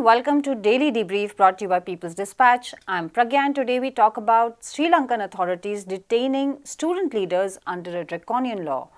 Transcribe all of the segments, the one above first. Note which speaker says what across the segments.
Speaker 1: welcome to Daily Debrief brought to you by People's Dispatch. I'm Pragya and today we talk about Sri Lankan authorities detaining student leaders under a draconian law,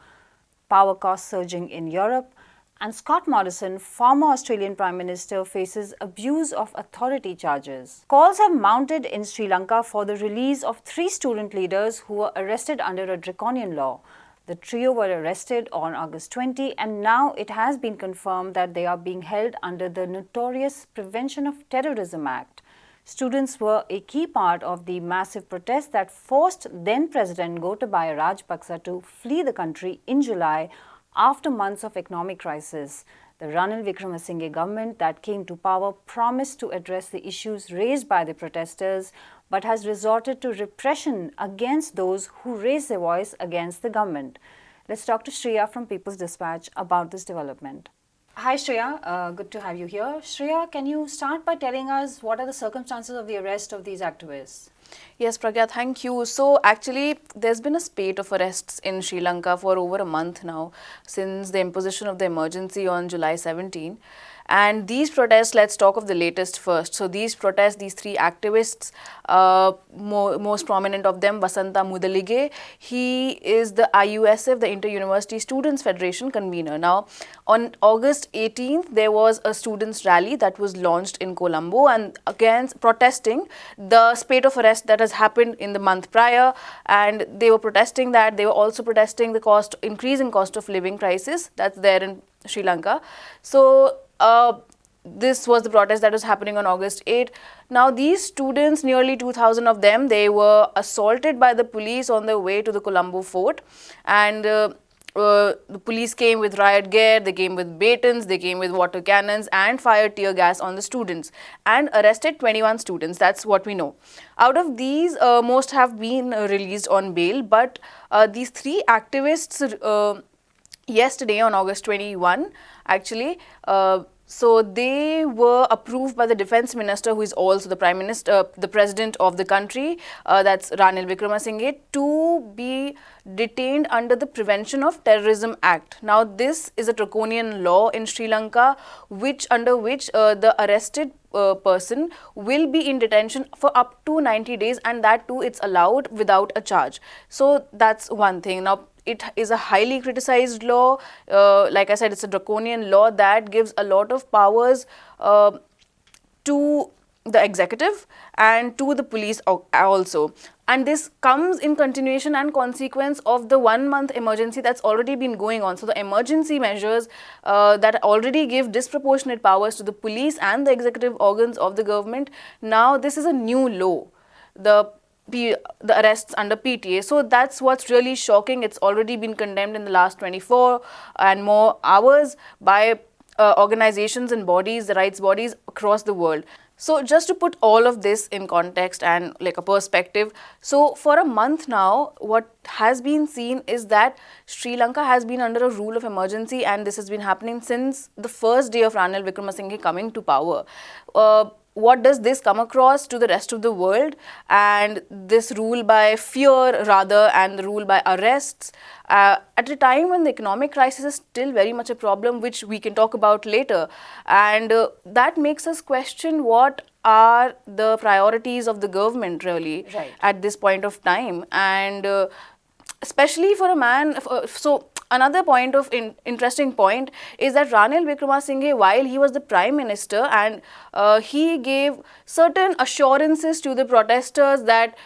Speaker 1: power costs surging in Europe, and Scott Morrison, former Australian Prime Minister, faces abuse of authority charges. Calls have mounted in Sri Lanka for the release of 3 student leaders who were arrested under a draconian law. The trio were arrested on August 20 and now it has been confirmed that they are being held under the notorious Prevention of Terrorism Act. Students were a key part of the massive protest that forced then-President Gotabaya Rajapaksa to flee the country in July after months of economic crisis. The Ranil Wickremesinghe government that came to power promised to address the issues raised by the protesters but has resorted to repression against those who raise their voice against the government. Let's talk to Shreya from People's Dispatch about this development. Hi Shreya, good to have you here. Shreya, can you start by telling us what are the circumstances of the arrest of these activists?
Speaker 2: Yes, Pragya, thank you. So actually, there's been a spate of arrests in Sri Lanka for over a month now since the imposition of the emergency on July 17. And these protests, let's talk of the latest first. So these protests, these 3 activists, most prominent of them, Vasanta Mudalige, he is the IUSF, the Inter-University Students' Federation convener. Now, on August 18th, there was a students' rally that was launched in Colombo and against protesting the spate of arrests that has happened in the month prior, and they were protesting that. They were also protesting the increasing cost of living crisis that's there in Sri Lanka. So this was the protest that was happening on August 8. Now these students, nearly 2,000 of them, they were assaulted by the police on their way to the Colombo fort, and the police came with riot gear, they came with batons, they came with water cannons and fired tear gas on the students and arrested 21 students. That's what we know. Out of these, most have been released on bail, but these 3 activists yesterday on August 21 actually, so they were approved by the defense minister, who is also the prime minister, the president of the country, that's Ranil Wickremesinghe, to be detained under the Prevention of Terrorism Act. Now this is a draconian law in Sri Lanka under which the arrested person will be in detention for up to 90 days, and that too it's allowed without a charge. So that's one thing. Now it is a highly criticized law. Like I said, it's a draconian law that gives a lot of powers to the executive and to the police also. And this comes in continuation and consequence of the 1-month emergency that's already been going on. So the emergency measures that already give disproportionate powers to the police and the executive organs of the government. Now this is a new law, the arrests under PTA. So that's what's really shocking. It's already been condemned in the last 24 and more hours by organizations and bodies, the rights bodies across the world. So just to put all of this in context and like a perspective, so for a month now, what has been seen is that Sri Lanka has been under a rule of emergency, and this has been happening since the first day of Ranil Wickremesinghe coming to power. What does this come across to the rest of the world? And this rule by fear rather, and the rule by arrests at a time when the economic crisis is still very much a problem, which we can talk about later. And that makes us question what are the priorities of the government really at this point of time. And especially for a man, so another point of interesting point is that Ranil Wickremesinghe, while he was the Prime Minister, and he gave certain assurances to the protesters that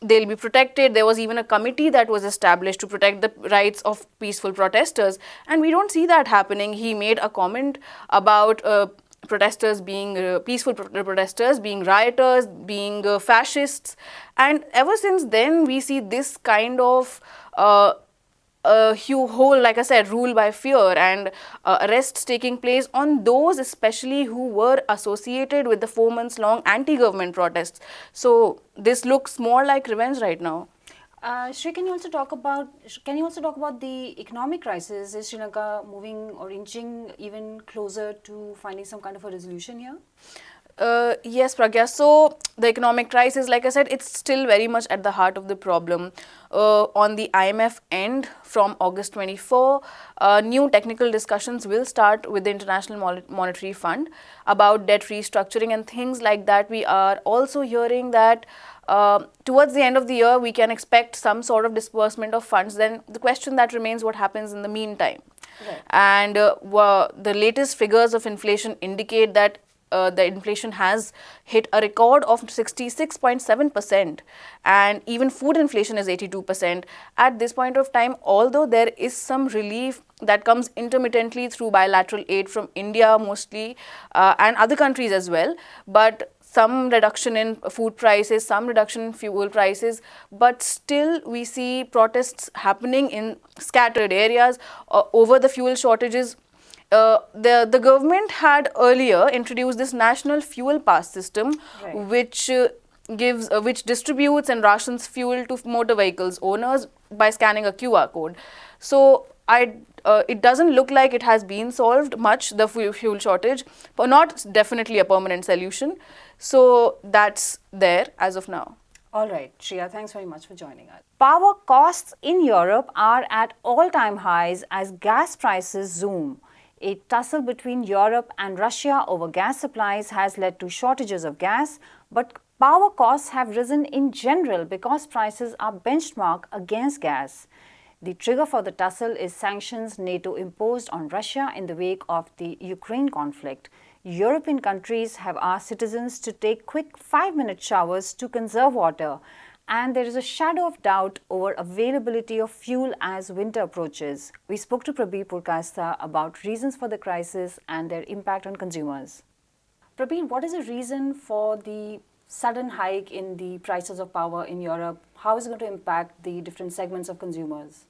Speaker 2: they'll be protected. There was even a committee that was established to protect the rights of peaceful protesters, and we don't see that happening. He made a comment about protesters being peaceful protesters, being rioters, being fascists, and ever since then we see this kind of whole, like I said, rule by fear and arrests taking place on those especially who were associated with the 4 months long anti-government protests. So this looks more like revenge right now.
Speaker 1: Shri, can you also talk about the economic crisis? Is Sri Lanka moving or inching even closer to finding some kind of a resolution here?
Speaker 2: Yes, Pragya. So the economic crisis, like I said, it's still very much at the heart of the problem. On the IMF end, from August 24, new technical discussions will start with the International Monetary Fund about debt restructuring and things like that. We are also hearing that towards the end of the year, we can expect some sort of disbursement of funds. Then the question that remains, what happens in the meantime?
Speaker 1: Right.
Speaker 2: And the latest figures of inflation indicate that the inflation has hit a record of 66.7%, and even food inflation is 82%. At this point of time, although there is some relief that comes intermittently through bilateral aid from India mostly, and other countries as well, but some reduction in food prices, some reduction in fuel prices, but still we see protests happening in scattered areas over the fuel shortages. The government had earlier introduced this national fuel pass system,
Speaker 1: Right.
Speaker 2: which distributes and rations fuel to motor vehicles owners by scanning a QR code. So it doesn't look like it has been solved much, the fuel shortage, but not definitely a permanent solution. So that's there as of now.
Speaker 1: All right, Shreya, thanks very much for joining us. Power costs in Europe are at all-time highs as gas prices zoom. A tussle between Europe and Russia over gas supplies has led to shortages of gas, but power costs have risen in general because prices are benchmarked against gas. The trigger for the tussle is sanctions NATO imposed on Russia in the wake of the Ukraine conflict. European countries have asked citizens to take quick 5-minute showers to conserve water, and there is a shadow of doubt over availability of fuel as winter approaches. We spoke to Prabir Purkasta about reasons for the crisis and their impact on consumers. Prabir, what is the reason for the sudden hike in the prices of power in Europe? How is it going to impact the different segments of consumers?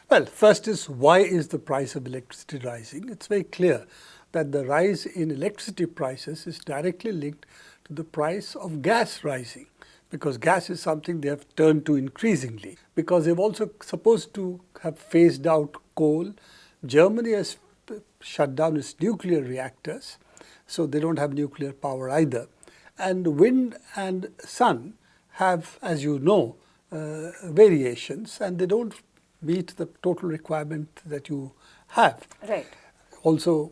Speaker 3: Well, first is, why is the price of electricity rising? It's very clear that the rise in electricity prices is directly linked to the price of gas rising, because gas is something they have turned to increasingly, because they've also supposed to have phased out coal. Germany has shut down its nuclear reactors, so they don't have nuclear power either. And wind and sun have, as you know, variations, and they don't meet the total requirement that you have.
Speaker 1: Right.
Speaker 3: Also,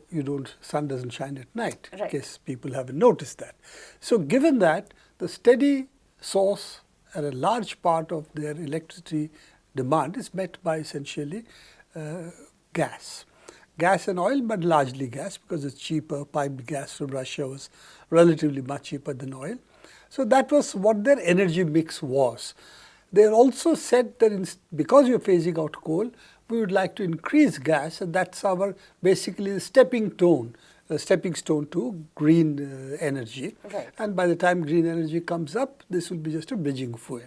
Speaker 3: sun doesn't shine at night,
Speaker 1: Right.
Speaker 3: in case people haven't noticed that. So given that, the steady source and a large part of their electricity demand is met by essentially gas. Gas and oil, but largely gas, because it's cheaper. Piped gas from Russia was relatively much cheaper than oil. So that was what their energy mix was. They also said that because you're phasing out coal, we would like to increase gas, and that's our basically stepping stone to green energy.
Speaker 1: Right.
Speaker 3: And by the time green energy comes up, this will be just a bridging fuel.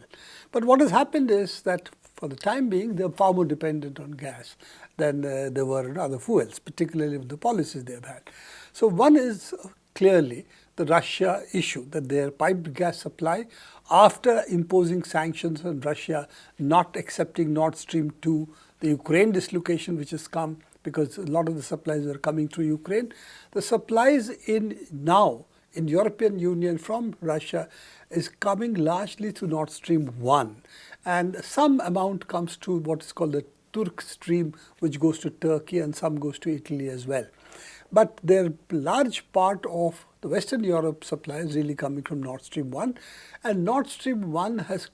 Speaker 3: But what has happened is that for the time being, they're far more dependent on gas than they were on other fuels, particularly with the policies they've had. So one is clearly the Russia issue, that their piped gas supply, after imposing sanctions on Russia, not accepting Nord Stream 2, the Ukraine dislocation which has come because a lot of the supplies were coming through Ukraine, the supplies in European Union from Russia is coming largely through Nord Stream 1, and some amount comes to what is called the Turk Stream, which goes to Turkey, and some goes to Italy as well. But their large part of the Western Europe supply is really coming from Nord Stream 1, and Nord Stream 1 has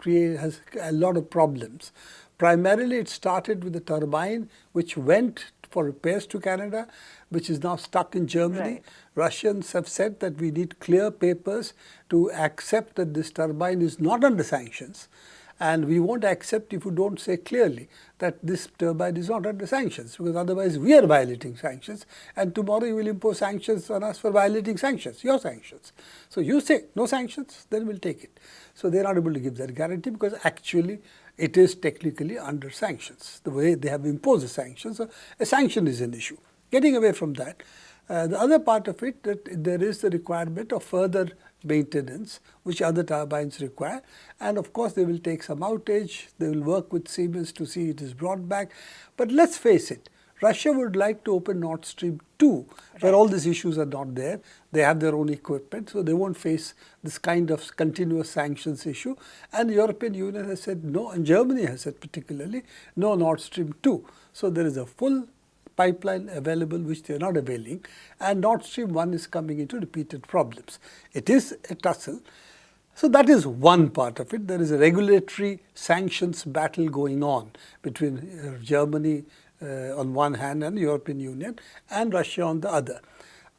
Speaker 3: a lot of problems. Primarily, it started with the turbine which went for repairs to Canada, which is now stuck in Germany.
Speaker 1: Right.
Speaker 3: Russians have said that we need clear papers to accept that this turbine is not under sanctions. And we won't accept if you don't say clearly that this turbine is not under sanctions, because otherwise we are violating sanctions, and tomorrow you will impose sanctions on us for violating sanctions, your sanctions. So you say no sanctions, then we'll take it. So they're not able to give that guarantee, because actually it is technically under sanctions, the way they have imposed the sanctions. So a sanction is an issue. Getting away from that, the other part of it, that there is the requirement of further maintenance, which other turbines require, and of course they will take some outage. They will work with Siemens to see it is brought back. But let's face it, Russia would like to open Nord Stream 2, where all these issues are not there. They have their own equipment, so they won't face this kind of continuous sanctions issue. And the European Union has said no, and Germany has said particularly, no Nord Stream 2. So there is a full pipeline available which they are not availing, and Nord Stream 1 is coming into repeated problems. It is a tussle. So that is one part of it. There is a regulatory sanctions battle going on between Germany on one hand and the European Union and Russia on the other.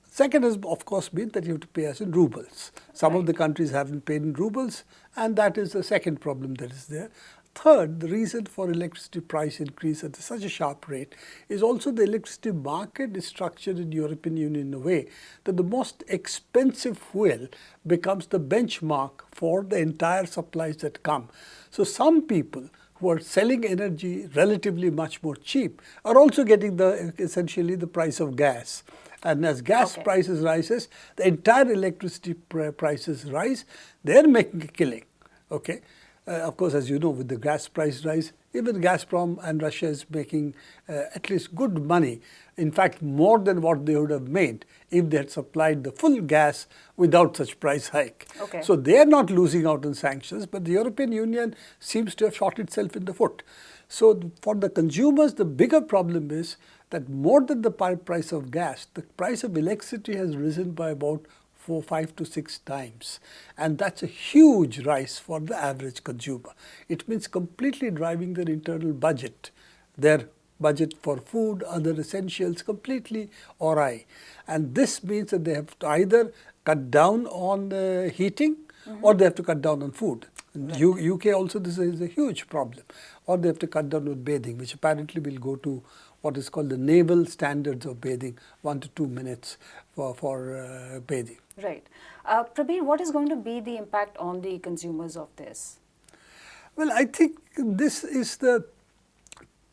Speaker 3: Second has of course been that you have to pay us in rubles. Some of the countries haven't paid in rubles, and that is the second problem that is there. Third, the reason for electricity price increase at such a sharp rate is also the electricity market is structured in the European Union in a way that the most expensive fuel becomes the benchmark for the entire supplies that come. So some people who are selling energy relatively much more cheap are also getting essentially the price of gas. And as gas prices rises, the entire electricity prices rise. They're making a killing. Okay. Of course, as you know, with the gas price rise, even Gazprom and Russia is making at least good money. In fact, more than what they would have made if they had supplied the full gas without such price hike.
Speaker 1: Okay.
Speaker 3: So they are not losing out on sanctions, but the European Union seems to have shot itself in the foot. So for the consumers, the bigger problem is that more than the price of gas, the price of electricity has risen by about 4, 5 to 6 times, and that's a huge rise for the average consumer. It means completely driving their internal budget, their budget for food, other essentials completely awry. And this means that they have to either cut down on heating or they have to cut down on food. In UK also this is a huge problem. Or they have to cut down on bathing, which apparently will go to what is called the naval standards of bathing, 1 to 2 minutes for bathing.
Speaker 1: Right. Prabir, what is going to be the impact on the consumers of this?
Speaker 3: Well, I think this is the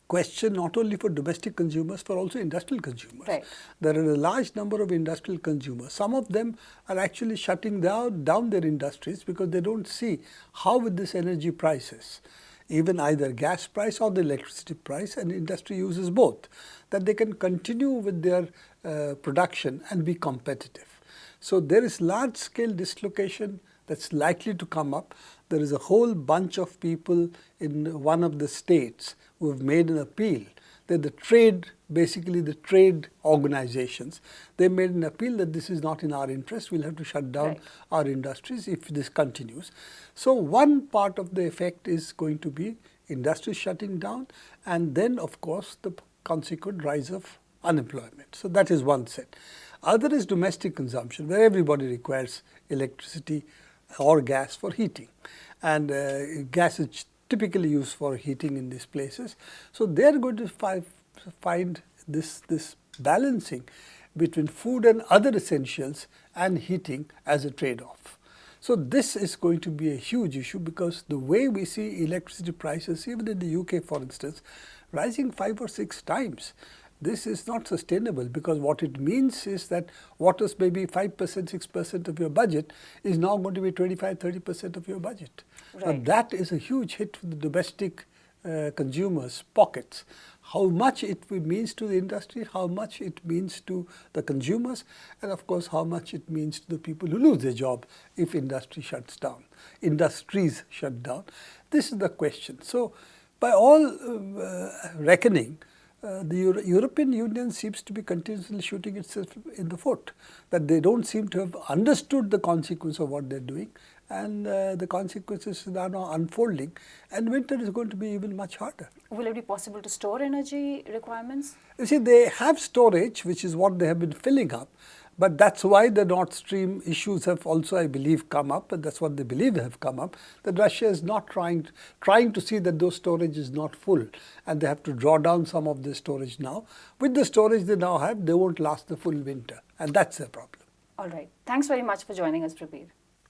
Speaker 3: question not only for domestic consumers, but also industrial consumers.
Speaker 1: Right.
Speaker 3: There are a large number of industrial consumers. Some of them are actually shutting down their industries because they don't see how with this energy prices, even either gas price or the electricity price, and industry uses both, that they can continue with their production and be competitive. So there is large scale dislocation that's likely to come up. There is a whole bunch of people in one of the states who have made an appeal. They're the trade, basically the trade organizations. They made an appeal that this is not in our interest. We'll have to shut down our industries if this continues. So one part of the effect is going to be industries shutting down, and then of course the consequent rise of unemployment. So that is one set. Other is domestic consumption, where everybody requires electricity or gas for heating, and gas is typically used for heating in these places. So they are going to find this balancing between food and other essentials and heating as a trade-off. So this is going to be a huge issue, because the way we see electricity prices, even in the UK for instance, rising 5 or 6 times. This is not sustainable, because what it means is that what was maybe 5%, 6% of your budget is now going to be 25, 30% of your budget.
Speaker 1: Right.
Speaker 3: So that is a huge hit to the domestic consumers' pockets. How much it means to the industry, how much it means to the consumers, and of course how much it means to the people who lose their job if industries shut down. This is the question. So by all reckoning, the European Union seems to be continuously shooting itself in the foot, that they don't seem to have understood the consequence of what they're doing, and the consequences are now unfolding, and winter is going to be even much harder.
Speaker 1: Will it be possible to store energy requirements?
Speaker 3: You see, they have storage, which is what they have been filling up, but that's why the Nord Stream issues have also, I believe, come up, and that's what they believe have come up, that Russia is not trying to see that those storage is not full, and they have to draw down some of the storage now. With the storage they now have, they won't last the full winter, and that's their problem.
Speaker 1: All right. Thanks very much for joining us, Prabir.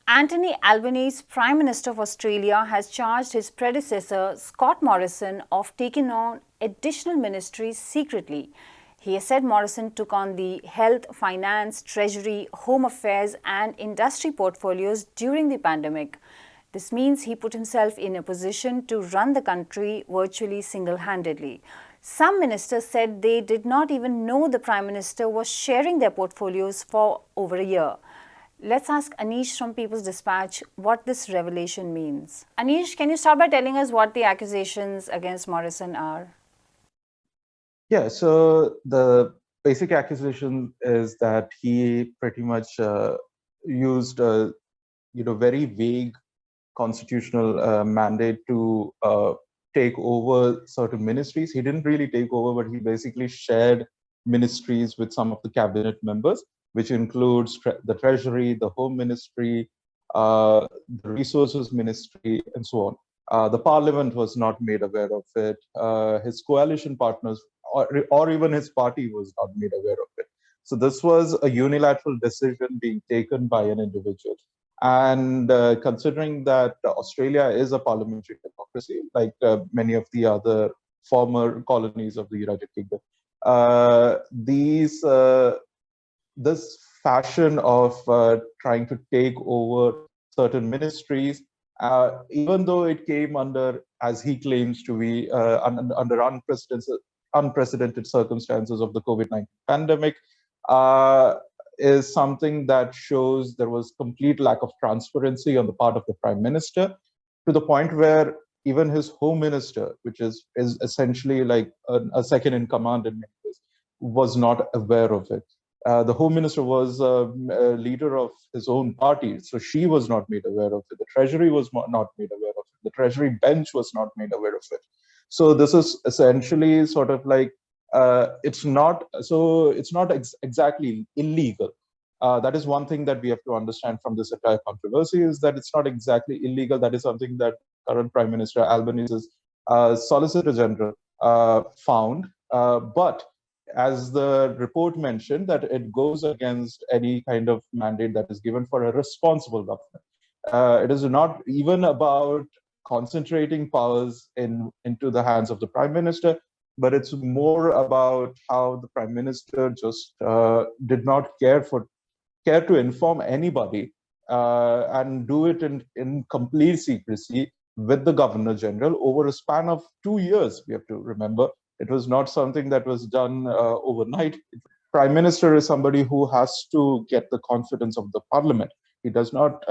Speaker 1: Anthony Albanese, Prime Minister of Australia, has charged his predecessor, Scott Morrison, of taking on additional ministries secretly. He has said Morrison took on the health, finance, treasury, home affairs and industry portfolios during the pandemic. This means he put himself in a position to run the country virtually single-handedly. Some ministers said they did not even know the Prime Minister was sharing their portfolios for over a year. Let's ask Anish from People's Dispatch what this revelation means. Anish, can you start by telling us what the accusations against Morrison are?
Speaker 4: Yeah, so the basic accusation is that he pretty much used a very vague constitutional mandate to take over certain ministries. He didn't really take over, but he basically shared ministries with some of the cabinet members, which includes the Treasury, the Home Ministry, the Resources Ministry, and so on. The Parliament was not made aware of it. His coalition partners, or even his party, was not made aware of it. So this was a unilateral decision being taken by an individual. And considering that Australia is a parliamentary democracy, like many of the other former colonies of the United Kingdom, this fashion of trying to take over certain ministries, even though it came under, as he claims to be, under unprecedented circumstances of the COVID-19 pandemic, is something that shows there was complete lack of transparency on the part of the Prime Minister, to the point where even his Home Minister, which is essentially like a second in command in many ways, was not aware of it. The Home Minister was a leader of his own party, so she was not made aware of it. The Treasury was not made aware of it. The Treasury bench was not made aware of it. So this is essentially sort of like it's not exactly illegal. That is one thing that we have to understand from this entire controversy, is that it's not exactly illegal. That is something that current Prime Minister Albanese's Solicitor General found. But as the report mentioned, that it goes against any kind of mandate that is given for a responsible government. It is not even about concentrating powers into the hands of the Prime Minister, but it's more about how the Prime Minister just did not care to inform anybody and do it in complete secrecy with the Governor General over a span of 2 years. We have to remember, it was not something that was done overnight. Prime Minister is somebody who has to get the confidence of the Parliament. He does not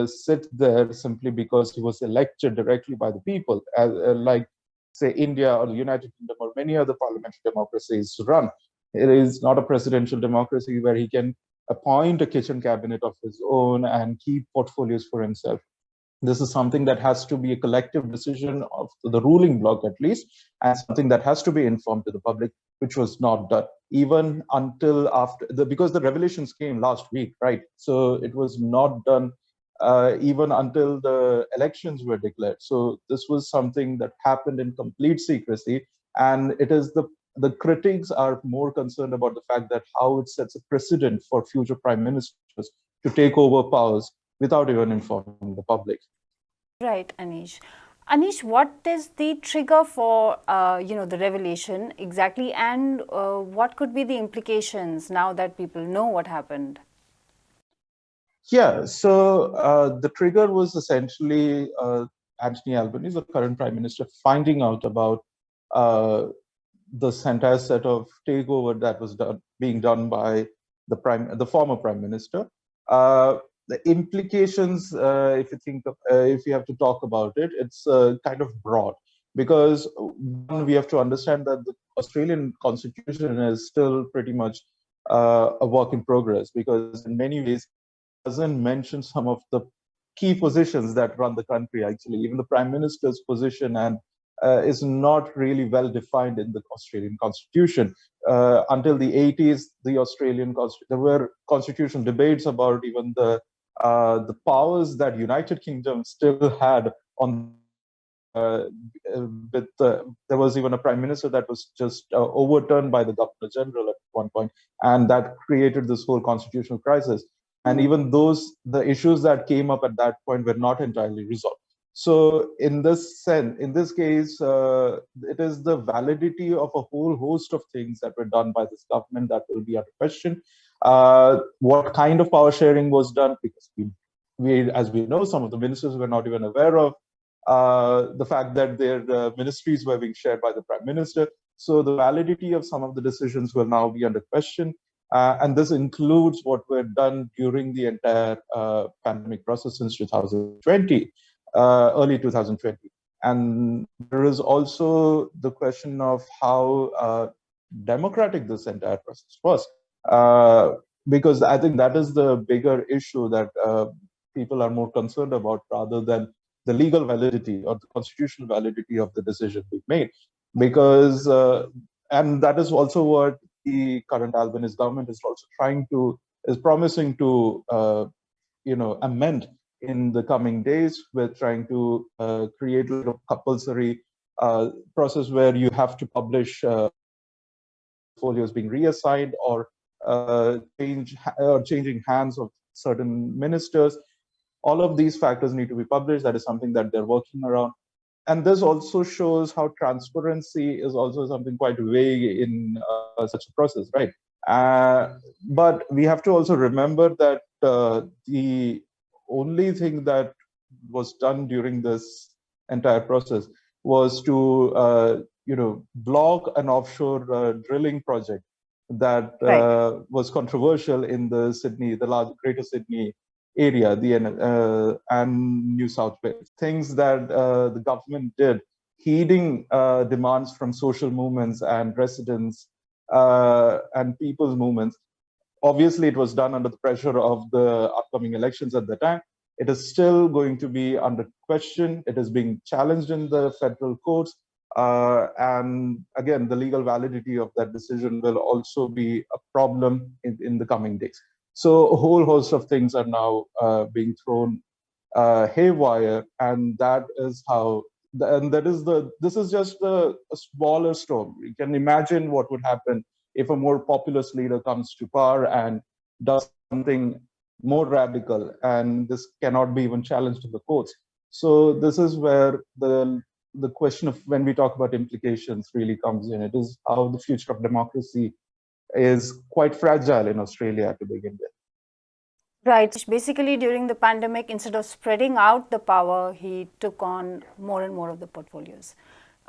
Speaker 4: sit there simply because he was elected directly by the people, like, say, India or the United Kingdom or many other parliamentary democracies run. It is not a presidential democracy where he can appoint a kitchen cabinet of his own and keep portfolios for himself. This is something that has to be a collective decision of the ruling bloc, at least, and something that has to be informed to the public, which was not done even until after because the revelations came last week, right? So it was not done even until the elections were declared. So this was something that happened in complete secrecy, and it is the critics are more concerned about the fact that how it sets a precedent for future prime ministers to take over powers without even informing the public.
Speaker 1: Right, Anish. Anish, what is the trigger for the revelation exactly, and what could be the implications now that people know what happened?
Speaker 4: Yeah, so the trigger was essentially Anthony Albanese, the current prime minister, finding out about this entire set of takeover that was being done by the former prime minister. The implications, if you have to talk about it, it's kind of broad, because one, we have to understand that the Australian constitution is still pretty much a work in progress, because in many ways it doesn't mention some of the key positions that run the country. Actually, even the prime minister's position and is not really well defined in the Australian constitution. Until the 80s, there were constitutional debates about even the powers that United Kingdom still had on. There was even a prime minister that was just overturned by the Governor General at one point, and that created this whole constitutional crisis. And even the issues that came up at that point were not entirely resolved. So in this case, it is the validity of a whole host of things that were done by this government that will be under question. What kind of power sharing was done? Because as we know, some of the ministers were not even aware of the fact that their ministries were being shared by the prime minister. So the validity of some of the decisions will now be under question. And this includes what were done during the entire pandemic process since 2020, early 2020. And there is also the question of how democratic this entire process was. Because I think that is the bigger issue that people are more concerned about rather than the legal validity or the constitutional validity of the decision we made. Because, and that is also what the current Albanese government is also is promising to, amend in the coming days. We're trying to create a compulsory process where you have to publish portfolios being reassigned or changing hands of certain ministers. All of these factors need to be published. That is something that they're working around. And this also shows how transparency is also something quite vague in such a process, right? But we have to also remember that the only thing that was done during this entire process was to, block an offshore drilling project that was controversial in the Greater Sydney area, and New South Wales. Things that the government did, heeding demands from social movements and residents and people's movements. Obviously, it was done under the pressure of the upcoming elections at the time. It is still going to be under question. It is being challenged in the federal courts. And again, the legal validity of that decision will also be a problem in the coming days. So a whole host of things are now being thrown haywire, and that is how. This is just a smaller storm. You can imagine what would happen if a more populist leader comes to power and does something more radical, and this cannot be even challenged in the courts. So this is where the question of when we talk about implications really comes in. It is how the future of democracy is quite fragile in Australia to begin with.
Speaker 1: Right. Basically, during the pandemic, instead of spreading out the power, he took on more and more of the portfolios.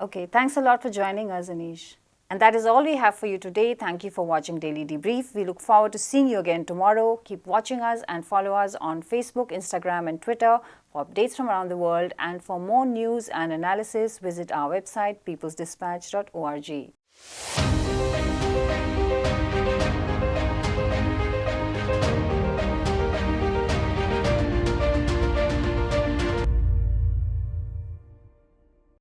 Speaker 1: Okay, thanks a lot for joining us, Anish. And that is all we have for you today. Thank you for watching Daily Debrief. We look forward to seeing you again tomorrow. Keep watching us and follow us on Facebook, Instagram, and Twitter for updates from around the world. And for more news and analysis, visit our website, peoplesdispatch.org.